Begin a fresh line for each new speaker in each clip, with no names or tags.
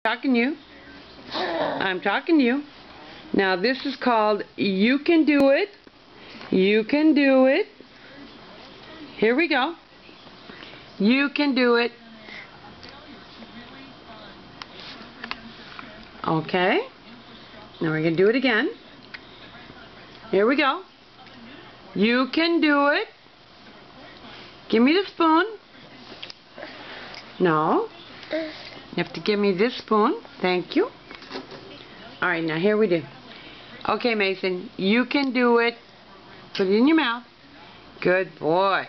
Talking to you. I'm talking to you. Now this is called You Can Do It. You can do it. Here we go. You can do it. Okay. Now we're going to do it again. Here we go. You can do it. Give me the spoon. No. You have to give me this spoon. Thank you. Alright, now here we do. Okay, Mason. You can do it. Put it in your mouth. Good boy.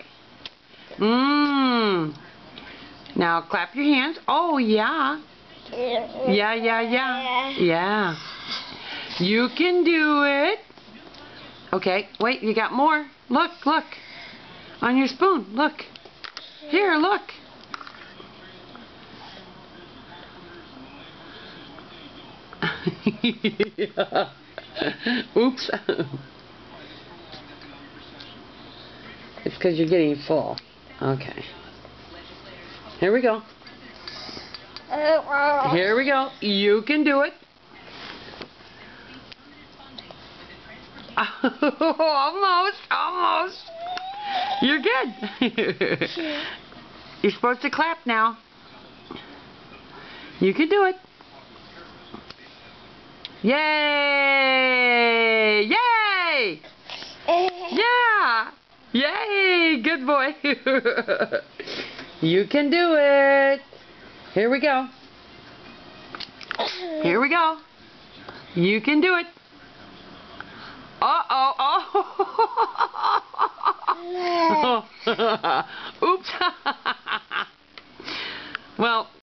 Now clap your hands. Oh, yeah. Yeah, yeah, yeah. Yeah. You can do it. Okay, wait, you got more. Look, look. On your spoon. Look. Here, look. Yeah. Oops. It's because you're getting full. Okay. Here we go. Here we go. You can do it. Almost. Almost. You're good. You're supposed to clap now. You can do it. Yay! Yay! Yeah! Yay! Good boy. You can do it. Here we go. Here we go. You can do it. Uh-oh. Oh. Oops. Well,